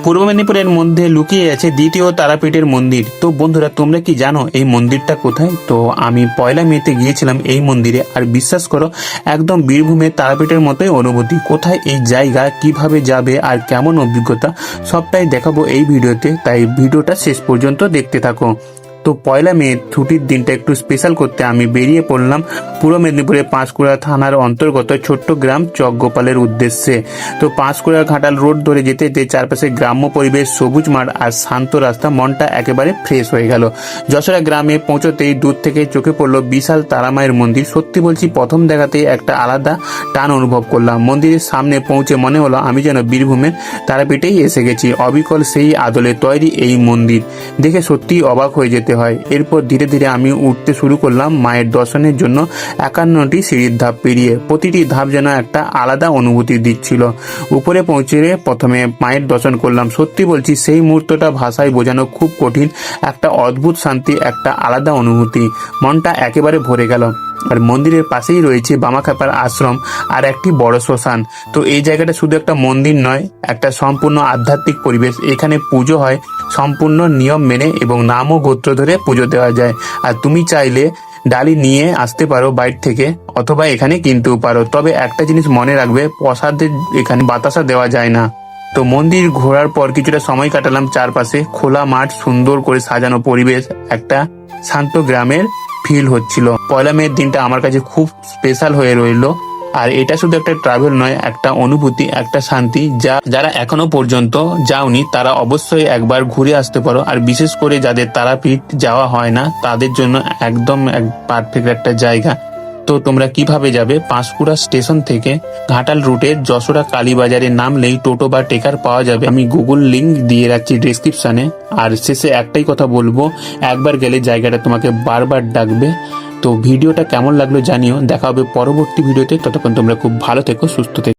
পূর্ব মেদিনীপুরের মধ্যে লুকিয়ে আছে দ্বিতীয় তারাপীঠের মন্দির। তো বন্ধুরা, তোমরা কি জানো এই মন্দিরটা কোথায়? তো আমি 1 মেতে গিয়েছিলাম এই মন্দিরে, আর বিশ্বাস করো একদম বীরভূমের তারাপীঠের মতোই অনুভূতি। কোথায় এই জায়গা, কিভাবে যাবে আর কেমন অভিজ্ঞতা, সবটাই দেখাবো এই ভিডিওতে, তাই ভিডিওটা শেষ পর্যন্ত দেখতে থাকো। তো 1 মে ছুটির দিনটা একটু স্পেশাল করতে আমি বেরিয়ে পড়লাম পূর্ব মেদিনীপুরের পাঁশকুড়া থানার অন্তর্গত ছোট্ট গ্রাম চকগোপালের উদ্দেশ্যে। তো পাঁশকুড়া ঘাটাল রোড ধরে যেতে যেতে চারপাশে গ্রাম্য পরিবেশ, সবুজ মাঠ আর শান্ত রাস্তা, মনটা একেবারে ফ্রেশ হয়ে গেল। যশোরা গ্রামে পৌঁছতেই দূর থেকে চোখে পড়লো বিশাল তারামায়ের মন্দির। সত্যি বলছি, প্রথম দেখাতেই একটা আলাদা টান অনুভব করলাম। মন্দিরের সামনে পৌঁছে মনে হলো আমি যেন বীরভূমের তারাপীঠেই এসে গেছি। অবিকল সেই আদলে তৈরি এই মন্দির দেখে সত্যি অবাক হয়ে যেতে হয়। এরপর ধীরে ধীরে আমি উঠতে শুরু করলাম মায়ের দর্শনের জন্য 51টি সিঁড়ির ধাপ পেরিয়ে। প্রতিটি ধাপ যেন একটা আলাদা অনুভূতি দিচ্ছিল। উপরে পৌঁছে প্রথমে মায়ের দর্শন করলাম। সত্যি বলছি, সেই মুহূর্তটা ভাষায় বোঝানো খুব কঠিন। একটা অদ্ভুত শান্তি, একটা আলাদা অনুভূতি, মনটা একেবারে ভরে গেল। আর মন্দিরের পাশেই রয়েছে বামাখ্যাপার আশ্রম আর একটি বড় শ্মশান। তো এই জায়গাটা শুধু একটা মন্দির নয়, একটা সম্পূর্ণ আধ্যাত্মিক পরিবেশ। এখানে পুজো হয় সম্পূর্ণ নিয়ম মেনে এবং নাম ও গোত্র ধরে পুজো দেওয়া যায়। আর তুমি চাইলে ডালি নিয়ে আসতে পারো বাইরে থেকে, অথবা এখানে কিনতেও পারো। তবে একটা জিনিস মনে রাখবে, প্রসাদে এখানে বাতাসা দেওয়া যায় না। তো মন্দির ঘোরার পর কিছুটা সময় কাটালাম চারপাশে। খোলা মাঠ, সুন্দর করে সাজানো পরিবেশ, একটা শান্ত গ্রামের ফিল হচ্ছিল। 1 মের দিনটা আমার কাছে খুব স্পেশাল হয়ে রইল। আর এটা শুধু একটা ট্রাভেল নয়, একটা অনুভূতি, একটা শান্তি, যারা এখনো পর্যন্ত যাওনি তারা অবশ্যই একবার ঘুরে আসতে পারো। আর বিশেষ করে যাদের তারাপীঠ যাওয়া হয় না তাদের জন্য একদম পারফেক্ট একটা জায়গা। তো তোমরা কিভাবে যাবে? পাঁশকুড়া স্টেশন থেকে ঘাটাল রুটে যশোরা কালীবাজারে নামলেই টোটো বা টেকার পাওয়া যাবে। আমি গুগল লিংক দিয়ে রাখছি ডেসক্রিপশনে। আর শেষে একটাই কথা বলবো, একবার গেলে জায়গাটা তোমাকে বারবার ডাকবে। তো ভিডিওটা কেমন লাগলো জানিও। দেখা হবে পরবর্তী ভিডিওতে। ততক্ষণ তোমরা খুব ভালো থেকো, সুস্থ থেকো।